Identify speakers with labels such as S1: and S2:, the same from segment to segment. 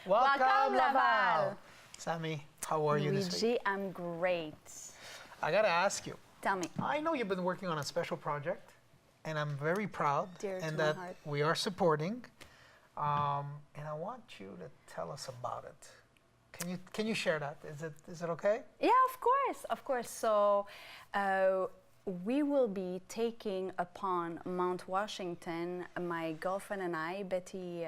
S1: Welcome, Laval. Sammy, how are you this week?
S2: I'm great.
S1: I gotta ask you.
S2: Tell me.
S1: I know you've been working on a special project, and I'm very proud
S2: Dear to
S1: and
S2: my
S1: that
S2: heart.
S1: we are supporting. And I want you to tell us about it. Can you share that? Is it okay?
S2: Yeah, of course. So we will be taking upon Mount Washington, my girlfriend and I, Betty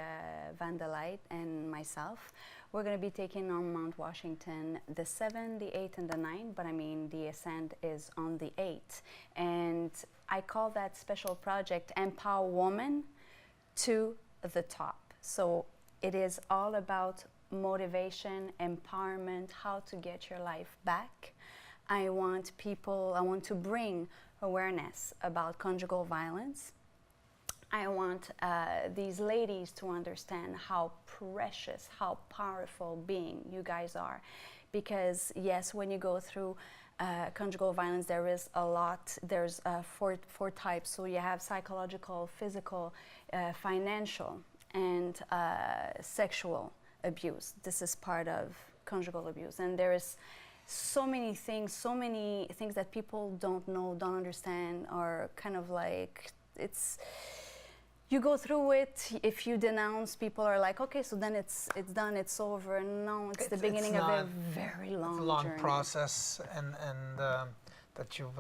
S2: Van der Leit, and myself. We're going to be taking on Mount Washington the 7th, the 8th, and the 9th, but I mean the ascent is on the 8th. And I call that special project Empower Woman to the Top. So it is all about motivation, empowerment, how to get your life back. I want to bring awareness about conjugal violence. I want these ladies to understand how precious, how powerful being you guys are. Because yes, when you go through conjugal violence, there is a lot. There's four types. So you have psychological, physical, financial, and sexual abuse. This is part of conjugal abuse. And there is so many things that people don't know, don't understand, or kind of like you go through it. If you denounce, people are like, okay, so then it's done, it's over. No, it's the beginning of a very long journey.
S1: Process, and that you've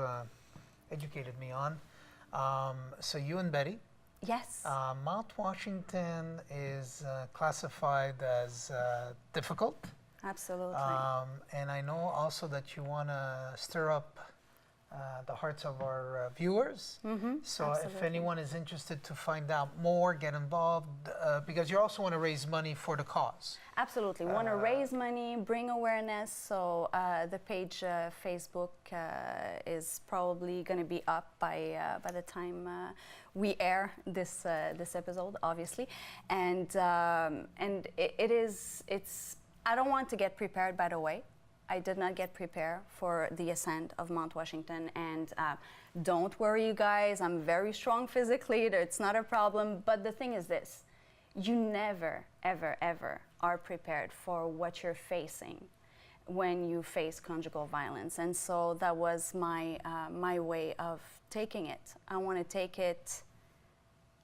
S1: educated me on. So you and Betty.
S2: Yes.
S1: Mount Washington is classified as difficult.
S2: Absolutely.
S1: And I know also that you want to stir up the hearts of our viewers.
S2: Mm-hmm,
S1: so
S2: absolutely.
S1: If anyone is interested to find out more, get involved, because you also want to raise money for the cause.
S2: Absolutely. Want to raise money, bring awareness. So the page Facebook is probably going to be up by the time we air this episode, obviously. And it's. I don't want to get prepared, by the way. I did not get prepared for the ascent of Mount Washington, and don't worry, you guys, I'm very strong physically, it's not a problem, but the thing is this, you never, ever, ever are prepared for what you're facing when you face conjugal violence, and so that was my way of taking it. I want to take it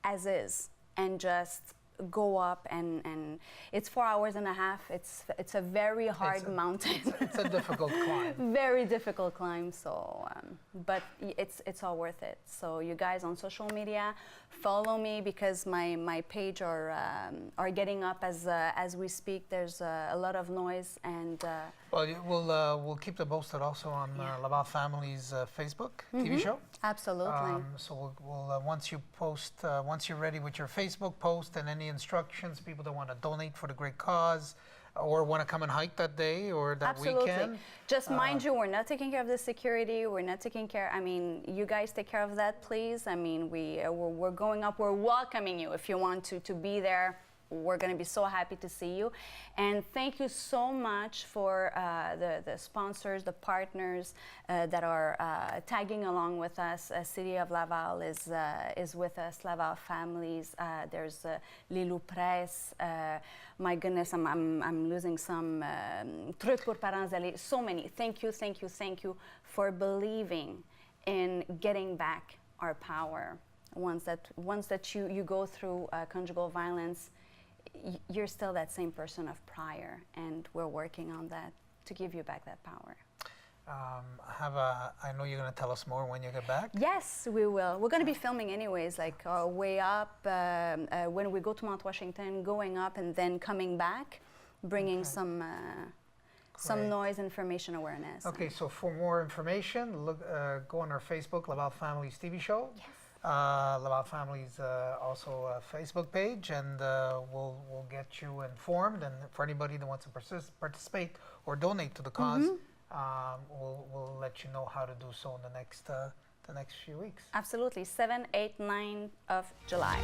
S2: as is, and just go up, and it's 4.5 hours. It's a very hard mountain.
S1: It's a difficult climb.
S2: Very difficult climb. So, but it's all worth it. So you guys on social media, follow me, because my page are getting up as we speak. There's a lot of noise, and
S1: we'll keep the posted also on Laval Family's Facebook TV show.
S2: Absolutely.
S1: So we'll once you post, once you're ready with your Facebook post and any instructions, people that want to donate for the great cause or want to come and hike that day or that weekend.
S2: Just mind you, we're not taking care of the security. We're not taking care. I mean, you guys take care of that, please. I mean, we're going up. We're welcoming you if you want to be there. We're going to be so happy to see you. And thank you so much for the sponsors, the partners that are tagging along with us. City of Laval is with us, Laval Families. There's Lilou Presse. My goodness, I'm losing some. Trucs pour parents zélés. So many. Thank you for believing in getting back our power. Once that you go through conjugal violence, you're still that same person of prior, and we're working on that to give you back that power.
S1: I know you're going to tell us more when you get back.
S2: Yes, we will. We're going to be filming anyways, like way up, when we go to Mount Washington, going up and then coming back, bringing some noise, information, awareness.
S1: Okay, so for more information, go on our Facebook, Laval Families TV show.
S2: Yes.
S1: Laval Families also a Facebook page, and we'll get you informed. And for anybody that wants to participate or donate to the cause, we'll let you know how to do so in the next few weeks.
S2: Absolutely, 7, 8, 9 of July.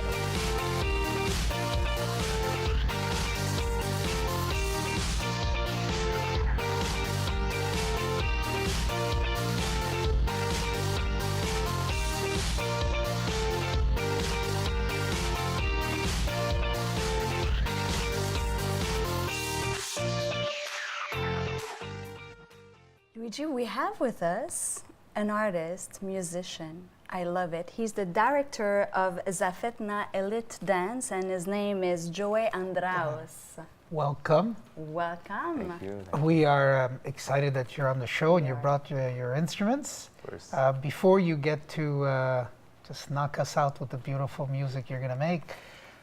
S2: Luigi, we have with us an artist, musician. I love it. He's the director of Zafetna Elite Dance, and his name is Joey Andraus.
S1: Welcome.
S2: Welcome.
S3: Thank you.
S1: We are excited that you're on the show and you brought your instruments.
S3: Of course.
S1: Before you get to just knock us out with the beautiful music you're going to make,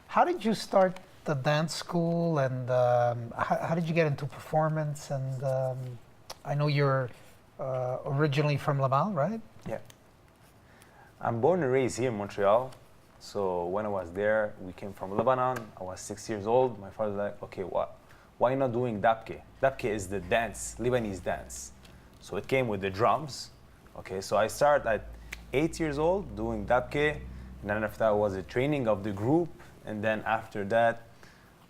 S1: how did you start the dance school, and how did you get into performance? And I know you're originally from Laval, right?
S3: Yeah. I'm born and raised here in Montreal. So when I was there, we came from Lebanon. I was 6 years old. My father was like, okay, why not doing dabke? Dabke is the dance, Lebanese dance. So it came with the drums. Okay, so I started at 8 years old doing dabke. And then after that was a training of the group. And then after that,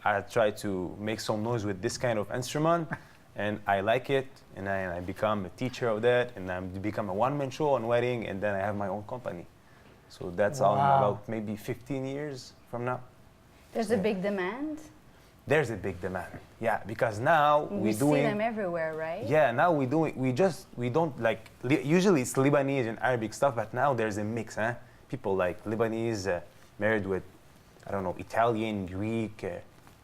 S3: I tried to make some noise with this kind of instrument. And I like it. And I become a teacher of that. And I become a one-man show on wedding. And then I have my own company. So that's all in about maybe 15 years from now.
S2: There's a big demand.
S3: There's a big demand, yeah, because now
S2: We see them everywhere, right?
S3: Yeah, now we don't like, usually it's Lebanese and Arabic stuff, but now there's a mix, huh? People like Lebanese married with, I don't know, Italian, Greek,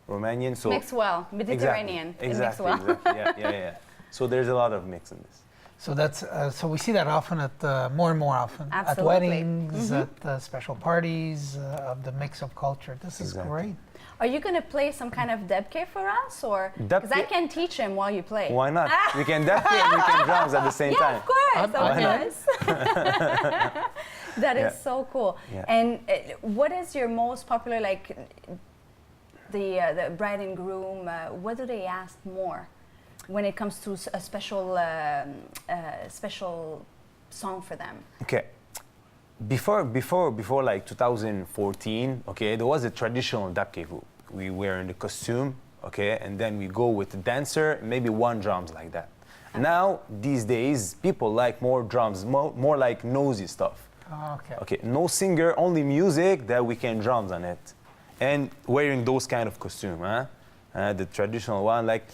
S3: Romanian. So
S2: mix well, Mediterranean.
S3: Exactly,
S2: Mix well.
S3: exactly. Yeah. So there's a lot of mix in this.
S1: So that's so we see that often at more and more often
S2: Absolutely.
S1: at weddings, at special parties, of the mix of culture. This is great.
S2: Are you going to play some kind of debke for us, or because I can teach him while you play?
S3: Why not? We can definitely and we can drums at the same time.
S2: Yeah, of course. Of course. That is
S3: Yeah.
S2: so cool.
S3: Yeah.
S2: And what is your most popular, like the bride and groom? What do they ask more when it comes to a special song for them?
S3: Okay. Before like 2014, okay, there was a traditional dabke group. We were in the costume, okay, and then we go with the dancer, maybe one drums like that. Now, these days, people like more drums, more like noisy stuff.
S1: Okay.
S3: Okay, no singer, only music that we can drums on it. And wearing those kind of costume, huh? The traditional one, like,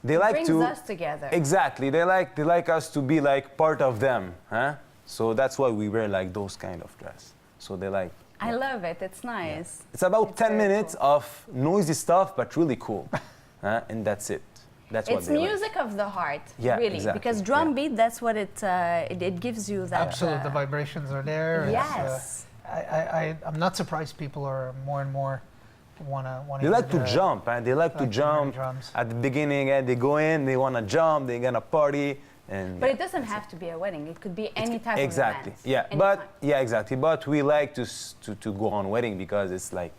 S3: they like
S2: Brings
S3: to...
S2: us together.
S3: Exactly, they like us to be like part of them, huh? So that's why we wear like those kind of dress. So they like...
S2: I love it. It's nice.
S3: It's about
S2: It's
S3: 10
S2: very
S3: minutes
S2: cool.
S3: of noisy stuff, but really cool. And that's it. That's what
S2: It's
S3: they
S2: music of the heart,
S3: Yeah,
S2: really,
S3: exactly,
S2: because drum
S3: yeah.
S2: beat, that's what it gives you. That
S1: Absolutely, the vibrations are there.
S2: Yes.
S1: I'm not surprised people are more and more wanna.
S3: They like to jump, huh? They like to
S1: like to
S3: jump
S1: wear drums.
S3: at the beginning, and they go in, they want to jump, they're gonna party, and
S2: But it doesn't have to be a wedding. It could be any type
S3: exactly,
S2: of event.
S3: yeah.
S2: Anytime.
S3: But yeah, exactly. But we like to go on wedding because it's like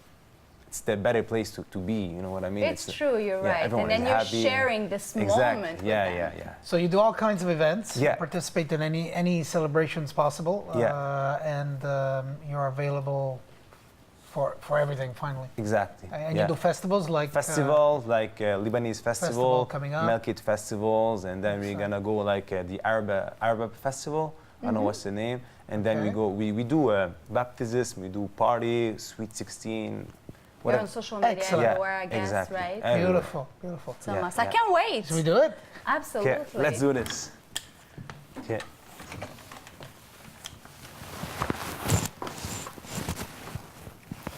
S3: it's the better place to be. You know what I mean?
S2: It's true. You're
S3: yeah,
S2: right.
S3: everyone
S2: And then
S3: is
S2: you're
S3: happy.
S2: sharing this
S3: Exactly.
S2: moment.
S3: Yeah,
S2: with them.
S3: yeah.
S1: So you do all kinds of events.
S3: Yeah.
S1: You participate in any celebrations possible.
S3: Yeah.
S1: And you're available for everything finally.
S3: Exactly.
S1: And
S3: yeah.
S1: you do festivals like
S3: Festivals like Lebanese
S1: festival
S3: festival,
S1: coming up.
S3: Melkit festivals, and then we're gonna go like the Arab festival. I don't know what's the name. And then we do baptism, we do party, sweet 16.
S2: You're on social media
S1: Excellent.
S2: everywhere, I guess,
S3: exactly.
S2: right?
S3: Everywhere.
S1: Beautiful, beautiful.
S2: So
S3: Yeah,
S2: much. I
S3: yeah.
S2: can't wait.
S1: Should we do it?
S2: Absolutely.
S3: Okay, let's do this. Okay.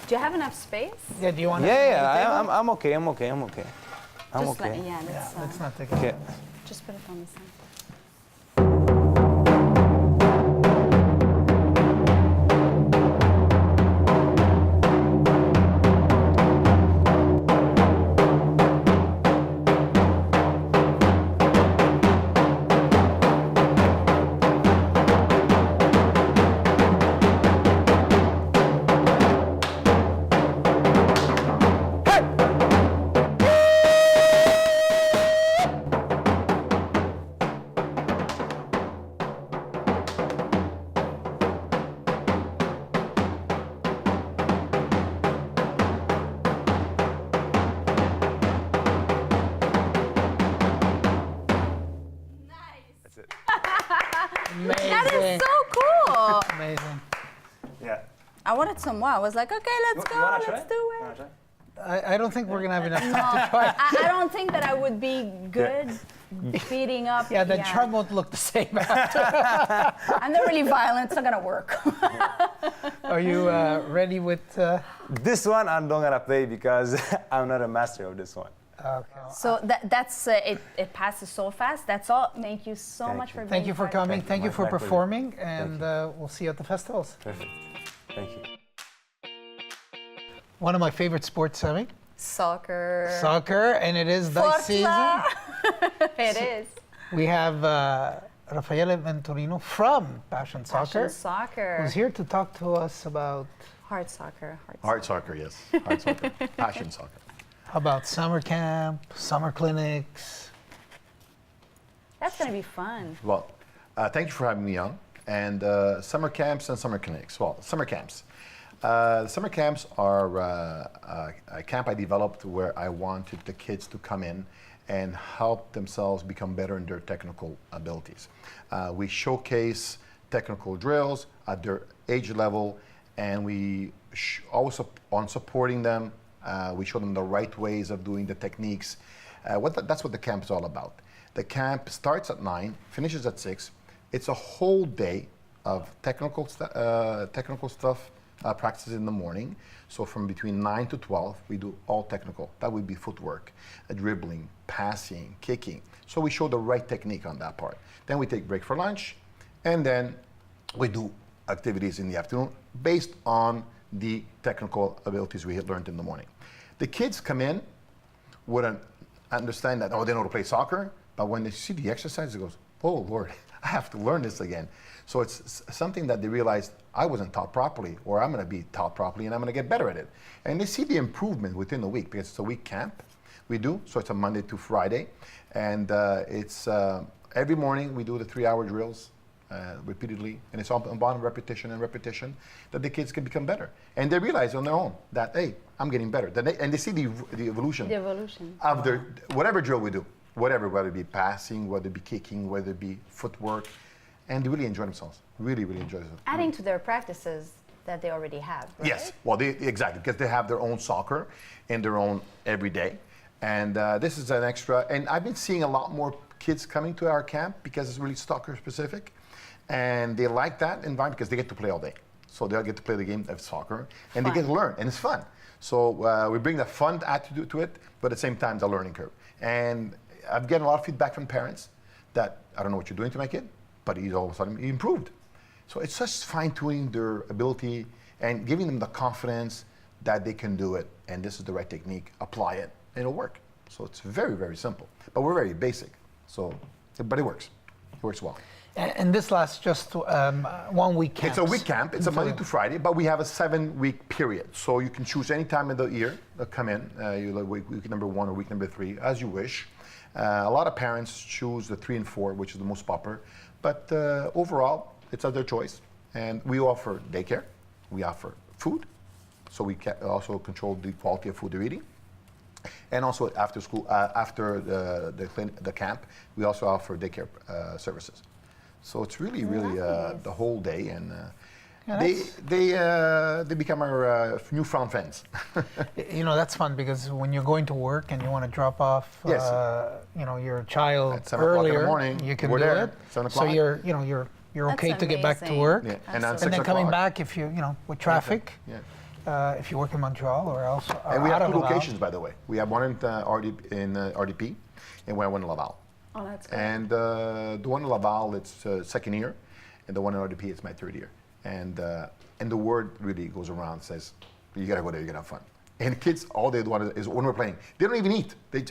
S2: Do you have enough space?
S1: Yeah. Do you want?
S3: Yeah, I'm okay. I'm
S2: Just
S3: okay.
S2: Let, yeah,
S1: Yeah.
S2: let's,
S1: Let's not take
S3: Okay.
S1: it.
S2: just put it on the side.
S3: That's it.
S1: Amazing.
S2: That is so cool.
S1: Amazing.
S3: Yeah.
S2: I wanted some more. I was like, okay, let's go. Let's do it.
S3: Wanna try?
S1: I don't think we're gonna have enough time to try.
S2: I don't think that I would be good beating up.
S1: Yeah, the charm won't look the same after.
S2: I'm not really violent. It's not gonna work.
S1: Are you ready with?
S3: This one I'm not gonna play because I'm not a master of this one.
S1: Okay.
S2: So that's it. It passes so fast. That's all. Thank you so
S3: Thank
S2: much
S3: you.
S2: for being
S1: Thank you for
S2: part of
S1: coming.
S2: it.
S1: Thank you for
S3: My pleasure.
S1: performing, and we'll see you at the festivals.
S3: Perfect. Thank you.
S1: One of my favorite sports, Sammy.
S2: Soccer.
S1: Soccer, and it is this season.
S2: It is.
S1: We have Raffaele Venturino from Passion Soccer,
S2: Passion soccer.
S1: who's here to talk to us about
S2: Hard soccer.
S4: Hard soccer, yes. Hard soccer. Passion soccer.
S1: about summer camp, summer clinics.
S2: That's gonna be fun.
S4: Well, thank you for having me on. And summer camps and summer clinics. Well, summer camps. Summer camps are a camp I developed where I wanted the kids to come in and help themselves become better in their technical abilities. We showcase technical drills at their age level, and we also on supporting them. We show them the right ways of doing the techniques. That's what the camp is all about. The camp starts at 9, finishes at 6. It's a whole day of technical stuff, practices in the morning. So from between 9 to 12, we do all technical. That would be footwork, dribbling, passing, kicking. So we show the right technique on that part. Then we take break for lunch, and then we do activities in the afternoon based on the technical abilities we had learned in the morning. The kids come in, wouldn't understand that, oh, they know to play soccer, but when they see the exercise, it goes, oh, Lord, I have to learn this again. So it's something that they realized I wasn't taught properly, or I'm going to be taught properly, and I'm going to get better at it. And they see the improvement within the week, because it's a week camp we do, so it's a Monday to Friday. And it's every morning we do the 3-hour drills repeatedly, and it's all on repetition and repetition, that the kids can become better. And they realize on their own that, hey, I'm getting better. And they see the evolution.
S2: The evolution.
S4: Of their, whatever drill we do, whether it be passing, whether it be kicking, whether it be footwork, and they really enjoy themselves. Really, really enjoy themselves.
S2: Adding to their practices that they already have, right?
S4: Yes, well, exactly, because they have their own soccer in their own every day. And this is an extra, and I've been seeing a lot more kids coming to our camp because it's really soccer specific. And they like that environment because they get to play all day. So they'll get to play the game of soccer, and they get to learn, and it's fun. So we bring the fun attitude to it, but at the same time, the learning curve. And I've gotten a lot of feedback from parents that, I don't know what you're doing to my kid, but he's all of a sudden he improved. So it's just fine-tuning their ability and giving them the confidence that they can do it, and this is the right technique, apply it, and it'll work. So it's very, very simple. But we're very basic, so, but it works. It works well.
S1: And this lasts just 1 week camp.
S4: It's a week camp. It's a Monday to Friday, but we have a 7-week period. So you can choose any time of the year to come in. You like week number 1 or week number 3, as you wish. A lot of parents choose the 3 and 4, which is the most popular. But overall, it's at their choice. And we offer daycare. We offer food. So we can also control the quality of food they're eating. And also after school, after the camp, we also offer daycare services. So it's really, really the whole day, and they become our newfound friends.
S1: You know, that's fun because when you're going to work and you want to drop off,
S4: Yes.
S1: You know, your child
S4: At 7 o'clock in the
S1: earlier,
S4: morning,
S1: you can
S4: we're
S1: do
S4: there,
S1: it.
S4: 7
S1: So
S4: o'clock.
S1: you're
S2: That's
S1: okay to get back to
S2: amazing.
S1: work.
S4: Yeah. And then
S1: And
S4: 6
S1: then coming
S4: o'clock.
S1: back, if you know, with traffic,
S4: Yeah.
S1: if you work in Montreal or else.
S4: And we
S1: out
S4: have
S1: of
S4: 2
S1: Laval.
S4: locations, by the way. We have one in RDP, and we have one in Laval.
S2: Oh, that's good.
S4: And the one in Laval, it's second year, and the one in RDP, it's my 3rd year. And the word really goes around, says, you gotta go there, you gotta have fun. And kids, all they want is when we're playing, they don't even eat. They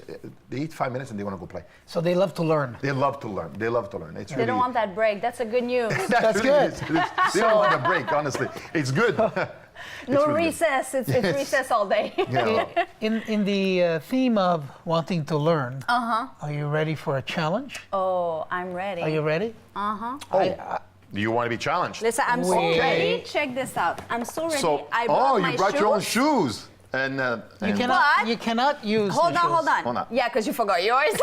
S4: eat 5 minutes and they want to go play.
S1: So they love to learn.
S4: They love to learn. They love to learn. It's
S2: They
S4: really,
S2: don't want that break. That's a good news.
S1: That's
S4: really
S1: good.
S4: is. They don't want a break, honestly. It's good.
S2: No
S4: really good.
S2: recess. It's recess all day.
S4: Yeah.
S1: In the theme of wanting to learn, are you ready for a challenge?
S2: Oh, I'm ready.
S1: Are you ready?
S4: Do you want to be challenged?
S2: Listen, I'm so
S1: Wait.
S2: ready. Check this out. I'm so ready.
S4: So,
S2: I brought my
S4: you brought your own
S2: shoes.
S4: shoes. And
S1: You
S2: But-
S1: cannot use.
S2: Hold
S1: the
S2: on,
S1: shoes.
S2: hold on.
S4: Hold on.
S2: Yeah, because you forgot yours.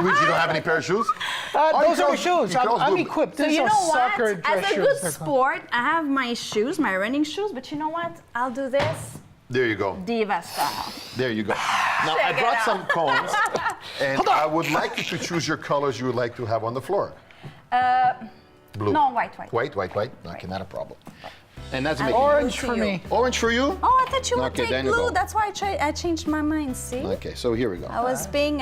S4: Luigi, you don't have any pair of shoes?
S1: Those
S4: you
S1: are the
S4: can
S1: shoes.
S4: you can also
S1: I'm
S4: do-
S1: equipped.
S2: So
S1: These
S2: you
S1: are
S2: know what?
S1: soccer dress
S2: As a
S1: shoes.
S2: good
S1: They're called.
S2: sport, I have my shoes, my running shoes. But you know what? I'll do this
S4: There you go.
S2: diva style.
S4: There you go. Now, I
S2: Check it
S4: brought
S2: out.
S4: some cones. And I would like you to choose your colors you would like to have on the floor. Blue.
S2: No, white.
S4: White. Okay, not a problem. And that's making
S1: Orange for me.
S4: Orange for you?
S2: Oh, I thought you would
S4: Okay,
S2: take
S4: then you
S2: blue.
S4: go.
S2: That's why I changed my mind, see?
S4: Okay, so here we go.
S2: I was being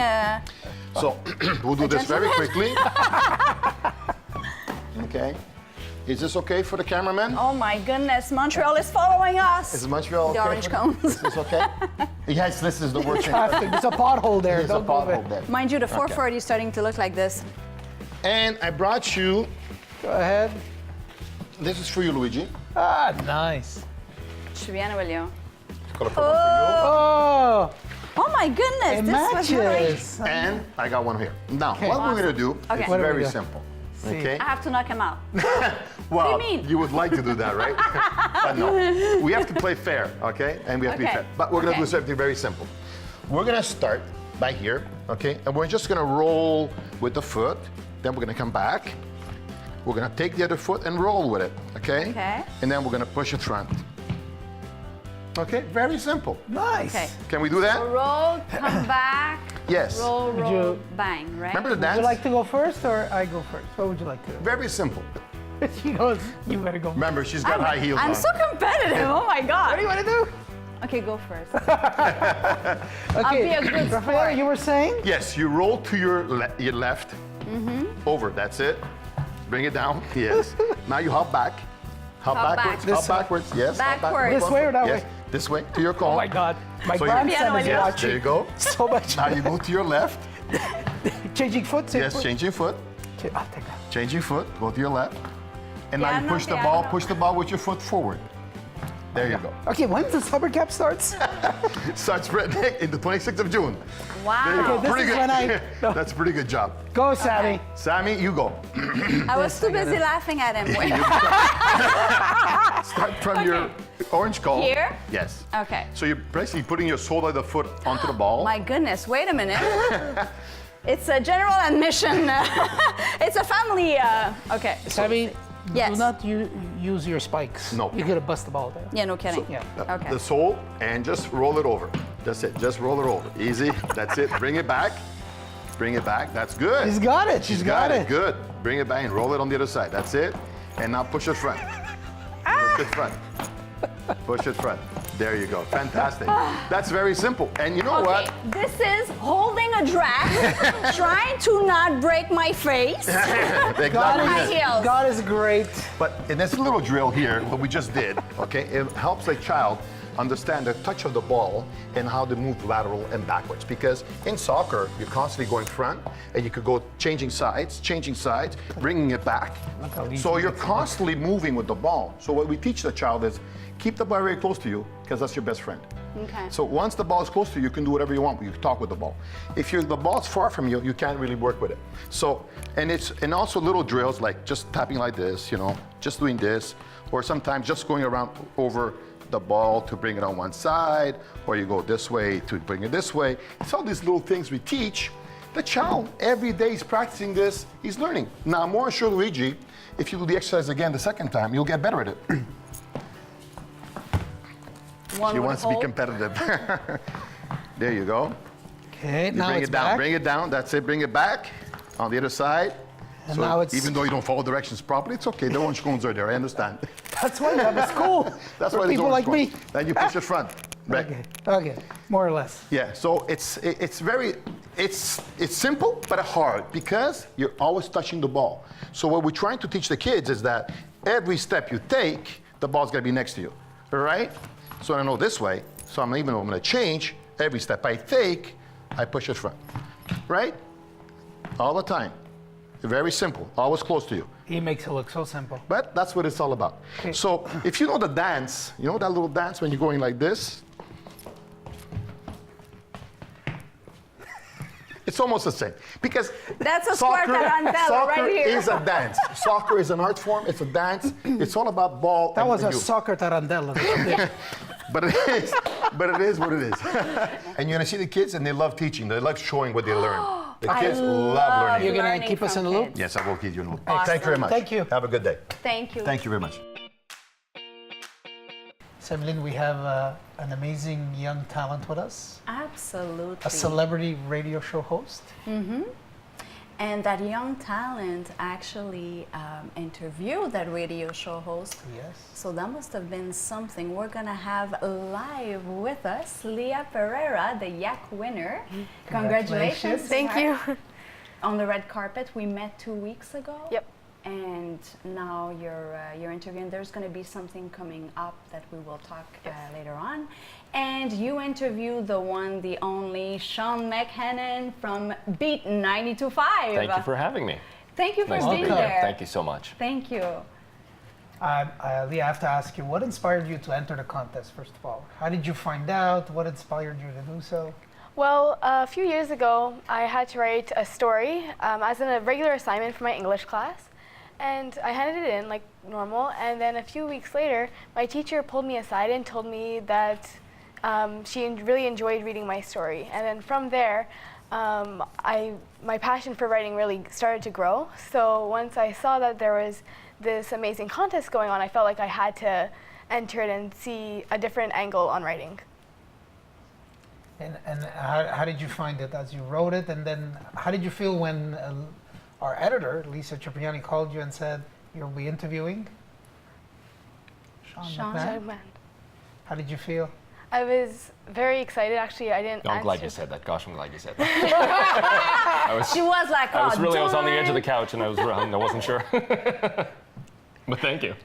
S4: So we'll do this very
S2: gentleman.
S4: quickly. Okay. Is this okay for the cameraman?
S2: Oh my goodness, Montreal is following us.
S4: Is Montreal okay?
S2: The orange cones.
S4: Is this okay? Yes, this is the word change.
S1: Traffic. There's a pothole there.
S4: There's a
S1: Don't move it.
S4: pothole there.
S2: Mind you, the 440 is starting to look like this.
S4: And I brought you,
S1: Go ahead.
S4: this is for you, Luigi.
S1: Ah, nice.
S2: Je suis bien, William.
S4: Colorful one for
S1: Oh,
S2: Oh my goodness,
S1: it
S2: this was really...
S1: matches.
S4: you. And I got one here. Now,
S1: Okay.
S4: what we're going to do
S2: Okay.
S4: is
S2: What
S1: do we
S4: very
S1: do?
S4: simple.
S1: See.
S4: Okay?
S2: I have to knock him out.
S4: Well,
S2: do you mean?
S4: would like to do that, right? But no, we have to play fair, okay? And we have to be
S2: Okay.
S4: fair. But we're going to
S2: Okay.
S4: do something very simple. We're going to start by here, okay? And we're just going to roll with the foot. Then we're going to come back. We're going to take the other foot and roll with it, okay?
S2: Okay.
S4: And then we're going to push it front. Okay, very simple.
S1: Nice.
S2: Okay.
S4: Can we do that?
S2: Roll, come back.
S4: Yes.
S2: Roll,
S1: Would
S2: roll,
S1: you-
S2: bang, right?
S4: Remember the
S1: Would
S4: dance?
S1: you like to go first or I go first? What would you like to do?
S4: Very simple.
S1: She knows you better go.
S4: Remember, she's got high heels
S2: I'm
S4: on.
S2: so competitive. Oh my God.
S1: What do you want to do?
S2: Okay, go first.
S1: Okay,
S2: be a good
S1: Rafael,
S2: sport.
S1: you were saying?
S4: Yes, you roll to your left, over, that's it. Bring it down, yes. Now you hop back. Hop
S2: Hop
S4: backwards,
S2: back.
S4: hop backwards, yes. hop
S2: Backwards.
S1: This way or that
S4: yes.
S1: way?
S4: This way, to your cone.
S1: Oh my God. My
S4: So you-
S1: grandson
S2: Piano
S1: is
S2: again.
S4: Yes,
S1: watching
S4: there you go.
S1: so much.
S4: Now you go to your left.
S1: Changing foot, same
S4: Yes,
S1: foot.
S4: change your foot.
S1: Okay, I'll take that.
S4: Change your foot, go to your left. And now you
S2: Piano,
S4: push the ball,
S2: piano.
S4: push the ball with your foot forward. There you go.
S1: Okay, when's the summer camp starts?
S4: Starts in the 26th of June.
S2: Wow.
S1: This
S4: Pretty
S1: is
S4: good.
S1: when I- no.
S4: That's a pretty good job.
S1: Go, Sammy.
S4: Sammy, you go.
S2: I was too busy laughing at him. Wait.
S4: Start from your orange cone.
S2: Here?
S4: Yes.
S2: Okay.
S4: So you're basically putting your sole of the foot onto the ball.
S2: My goodness, wait a minute. It's a general admission. It's a family. Okay.
S1: Sammy,
S2: Yes.
S1: do not use your spikes.
S4: No.
S1: You're going to bust the ball there.
S2: Yeah, no kidding.
S1: Yeah.
S2: Okay.
S4: The sole, and just roll it over. That's it. Just roll it over. Easy. That's it. Bring it back. Bring it back. That's good.
S1: She's got it. She's got it.
S4: Good. Bring it back and roll it on the other side. That's it. And now push it front. Push it front. Push it front. There you go. Fantastic. That's very simple. And you know
S2: Okay,
S4: what?
S2: this is holding a dress, trying to not break my face.
S4: Exactly.
S2: High
S4: this.
S2: heels.
S1: God is great.
S4: But in this little drill here, what we just did, okay, it helps a child understand the touch of the ball and how to move lateral and backwards. Because in soccer, you're constantly going front, and you could go changing sides, bringing it back.
S1: how easy
S4: So
S1: it
S4: you're
S1: is.
S4: constantly moving with the ball. So what we teach the child is keep the ball very close to you, because that's your best friend.
S2: Okay.
S4: So once the ball is close to you, you can do whatever you want. You can talk with the ball. If the ball's far from you, you can't really work with it. So, and also little drills like just tapping like this, just doing this, or sometimes just going around over the ball to bring it on one side, or you go this way to bring it this way. It's all these little things we teach. The child, every day he's practicing this, he's learning. Now, I'm more sure, Luigi, if you do the exercise again the second time, you'll get better at it.
S2: One
S4: She
S2: would
S4: wants to be
S2: hope.
S4: competitive. There you go.
S1: Okay,
S4: You
S1: now
S4: bring
S1: it's
S4: it down,
S1: back.
S4: bring it down. That's it, bring it back on the other side.
S1: And
S4: So
S1: now it's-
S4: even though you don't follow directions properly, it's okay. The orange cones are there, I understand.
S1: That's why you have a school.
S4: That's
S1: for
S4: why there's
S1: people
S4: orange
S1: like me.
S4: cones. Then you push it front. Right.
S1: Okay, more or less.
S4: Yeah, so it's simple but hard because you're always touching the ball. So what we're trying to teach the kids is that every step you take, the ball's gonna be next to you, all right? So I know this way, so I'm gonna change, every step I take, I push it front, right? All the time. Very simple, always close to you.
S1: He makes it look so simple.
S4: But that's what it's all about.
S1: Okay.
S4: So if you know the dance, you know that little dance when you're going like this? It's almost the same. Because
S2: That's a square tarantella right here.
S4: is a dance. Soccer is an art form, it's a dance. It's all about ball.
S1: That
S4: and
S1: was a
S4: you.
S1: soccer tarantella.
S4: But it is what it is. And you're gonna see the kids and they love teaching. They love showing what they learn. The kids love learning.
S1: You're gonna
S2: Learning
S1: keep us
S2: from
S1: in the loop?
S2: kids.
S4: Yes, I will keep you in the loop.
S2: Awesome.
S4: Thank you very much.
S1: Thank you.
S4: Have a good day.
S2: Thank you.
S4: Thank you very much.
S1: So, Emeline, we have an amazing young talent with us,
S2: Absolutely.
S1: a celebrity radio show host.
S2: And that young talent actually interviewed that radio show host.
S1: Yes.
S2: So that must have been something. We're going to have live with us Leah Ferrara, the Yak winner. Congratulations.
S5: Thank you.
S2: On the red carpet, we met 2 weeks ago.
S5: Yep.
S2: And now you're interviewing. There's going to be something coming up that we will talk later on. And you interviewed the one, the only Sean McMann from Beat 92.5.
S6: Thank you for having me.
S2: Thank you for
S6: Nice to be
S2: being
S6: here.
S2: there.
S6: Thank you so much.
S2: Thank you.
S1: Leah, I have to ask you, what inspired you to enter the contest, first of all? How did you find out? What inspired you to do so?
S5: Well, a few years ago, I had to write a story as a regular assignment for my English class. And I handed it in like normal. And then a few weeks later, my teacher pulled me aside and told me that she really enjoyed reading my story. And then from there, my passion for writing really started to grow. So once I saw that there was this amazing contest going on, I felt like I had to enter it and see a different angle on writing.
S1: And how did you find it as you wrote it? And then how did you feel when our editor, Lisa Cipriani, called you and said, you'll be interviewing Sean McMann?
S5: McMann.
S1: How did you feel?
S5: I was very excited. Actually, I didn't
S6: No, I'm glad
S5: answer.
S6: you said that. Gosh, I'm glad you said that.
S2: She was like,
S6: I was really, I was on the edge of the
S2: darn.
S6: couch and I wasn't sure. But thank you.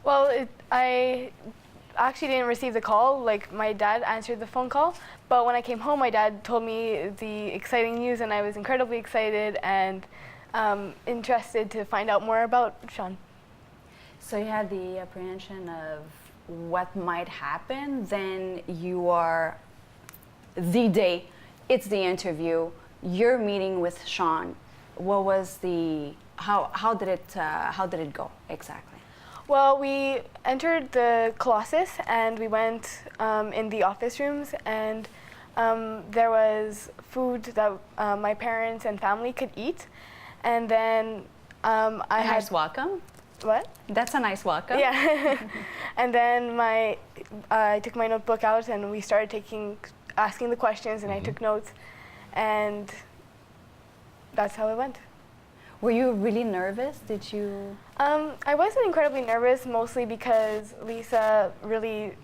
S5: Well, I actually didn't receive the call. Like, my dad answered the phone call. But when I came home, my dad told me the exciting news, and I was incredibly excited and interested to find out more about Sean.
S2: So you had the apprehension of what might happen, then you are the day, it's the interview, you're meeting with Sean. What was the, how did it go exactly?
S5: Well, we entered the Colossus and we went in the office rooms, and there was food that my parents and family could eat. And then I
S2: Nice
S5: had
S2: welcome.
S5: what?
S2: That's a nice welcome.
S5: Yeah. And then I took my notebook out and we started asking the questions, and I took notes, and that's how it went.
S2: Were you really nervous? Did you?
S5: I wasn't incredibly nervous, mostly because Lisa really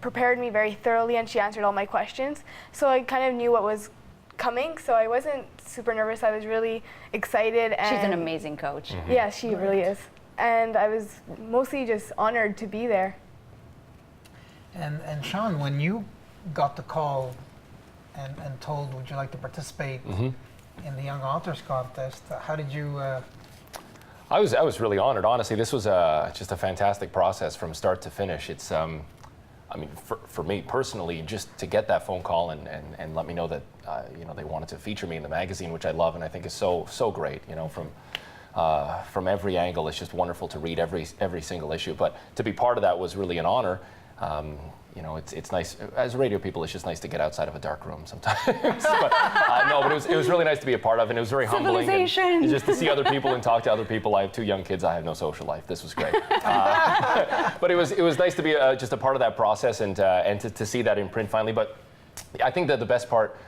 S5: prepared me very thoroughly and she answered all my questions. So I kind of knew what was coming, so I wasn't super nervous. I was really excited. And
S2: She's an amazing coach.
S5: yeah, she really is. And I was mostly just honored to be there.
S1: And Sean, when you got the call and told, would you like to participate in the Young Authors Contest, how did you...
S6: I was really honored. Honestly, this was just a fantastic process from start to finish. It's, I mean, for me personally, just to get that phone call and let me know that you know, they wanted to feature me in the magazine, which I love and I think is so great. You know, from every angle, it's just wonderful to read every single issue. But to be part of that was really an honor. You know, it's nice as radio people. It's just nice to get outside of a dark room sometimes. But it was really nice to be a part of, and it was very humbling. And just to see other people and talk to other people. I have 2 young kids. I have no social life. This was great. But it was nice to be just a part of that process and to see that in print finally. But I think that the best part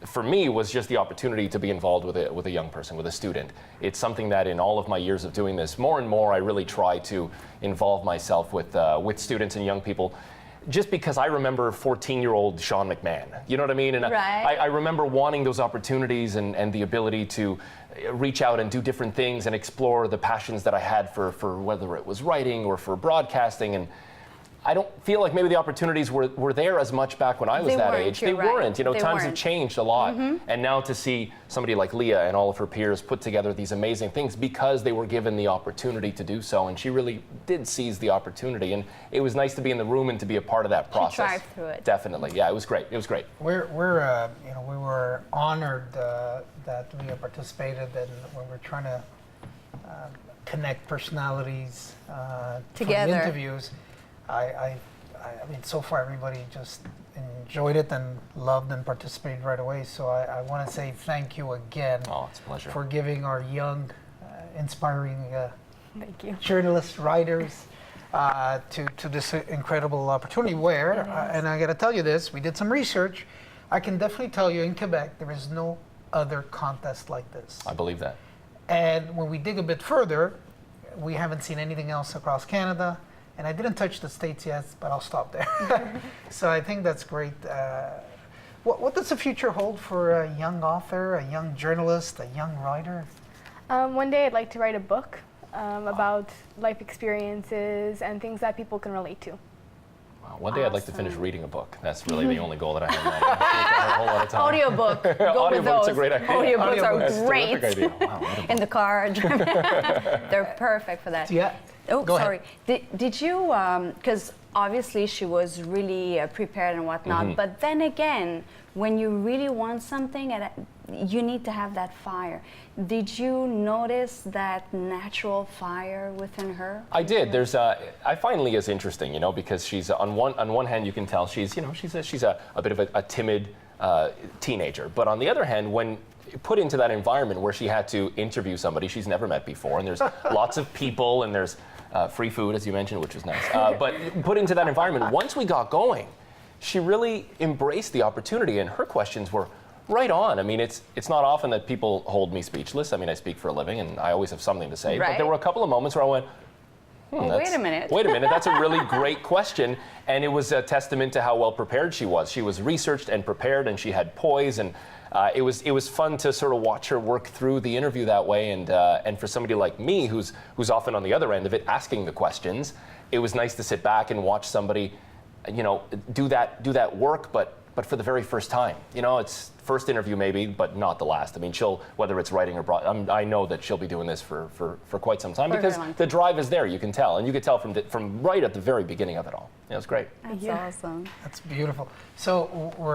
S6: for me was just the opportunity to be involved with a young person, with a student. It's something that in all of my years of doing this, more and more, I really try to involve myself with students and young people. Just because I remember 14-year-old Sean McMann, you know what I mean? And
S2: right.
S6: I remember wanting those opportunities and the ability to reach out and do different things and explore the passions that I had for whether it was writing or for broadcasting. And I don't feel like maybe the opportunities were there as much back when I was that age. They weren't. You know, times have changed a lot. And now to see somebody like Leah and all of her peers put together these amazing things because they were given the opportunity to do so. And she really did seize the opportunity. And it was nice to be in the room and to be a part of that process.
S2: She thrived through it.
S6: Definitely. Yeah, it was great. It was great.
S1: We're you know, we were honored that Leah participated, and when we're trying to connect personalities
S2: Together.
S1: for the interviews. I mean, so far everybody just enjoyed it and loved and participated right away. So I want to say thank you again
S6: Oh, it's a pleasure.
S1: for giving our young, inspiring
S5: Thank you.
S1: journalists, writers, to this incredible opportunity where, and I got to tell you this, we did some research. I can definitely tell you in Quebec, there is no other contest like this.
S6: I believe that.
S1: And when we dig a bit further, we haven't seen anything else across Canada. And I didn't touch the States yet, but I'll stop there. So I think that's great. What does the future hold for a young author, a young journalist, a young writer?
S5: One day I'd like to write a book about life experiences and things that people can relate to.
S6: Wow. One day I'd like to finish reading a book. That's really the only goal that I have now. I have a whole lot of time.
S2: Audiobook. Go with
S6: Audiobook's
S2: those.
S6: a great idea.
S2: Audiobooks
S6: That's
S2: are
S6: a
S2: great.
S6: terrific idea. Wow, what a
S2: In the car. They're perfect for that.
S1: Yeah.
S2: Oh,
S1: Go
S2: sorry.
S1: ahead.
S2: Did you, because obviously she was really prepared and whatnot, but then again, when you really want something, you need to have that fire. Did you notice that natural fire within her?
S6: I did. There's I find Leah's interesting, because she's on one hand you can tell she's a bit of a timid teenager, but on the other hand, when put into that environment where she had to interview somebody she's never met before, and there's lots of people, and there's free food, as you mentioned, which was nice. But put into that environment, once we got going, she really embraced the opportunity, and her questions were right on. I mean, it's not often that people hold me speechless. I mean, I speak for a living, and I always have something to say. But
S2: Right.
S6: there were a couple of moments where I went,
S2: Wait a minute.
S6: Wait a minute, that's a really great question. And it was a testament to how well prepared she was. She was researched and prepared, and she had poise, and it was fun to sort of watch her work through the interview that way. And for somebody like me, who's often on the other end of it, asking the questions, it was nice to sit back and watch somebody, do that work, but for the very first time. It's first interview maybe, but not the last. I mean, whether it's writing or I know that she'll be doing this for quite some time, because the drive is there, you can tell. And you could tell from right at the very beginning of it all. It was great.
S2: That's awesome.
S1: That's beautiful. So we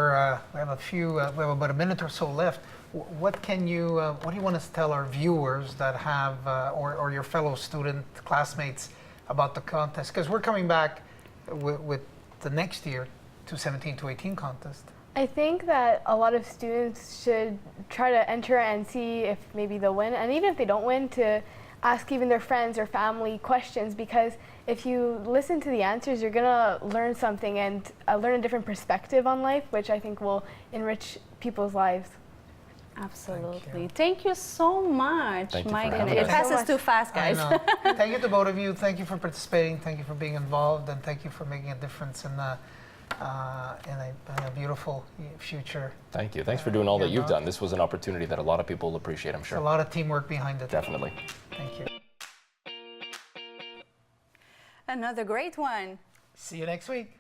S1: have about a minute or so left. What do you want to tell our viewers that have, or your fellow student classmates about the contest? Because we're coming back with the next year, 2017-18 contest.
S5: I think that a lot of students should try to enter and see if maybe they'll win, and even if they don't win, to ask even their friends or family questions, because if you listen to the answers, you're gonna learn something and learn a different perspective on life, which I think will enrich people's lives.
S2: Absolutely. Thank you so much.
S6: Thank you
S2: My
S6: for
S2: goodness.
S6: having
S2: It
S6: us.
S2: passes
S5: So
S2: too fast,
S1: I
S2: guys.
S1: know. Thank you to both of you. Thank you for participating. Thank you for being involved, and thank you for making a difference in a beautiful future.
S6: Thank you. Thanks for doing all that you've
S1: Bob.
S6: done. This was an opportunity that a lot of people will appreciate, I'm
S1: There's
S6: sure.
S1: a lot of teamwork behind it.
S6: Definitely.
S1: Thank you.
S2: Another great one.
S1: See you next week.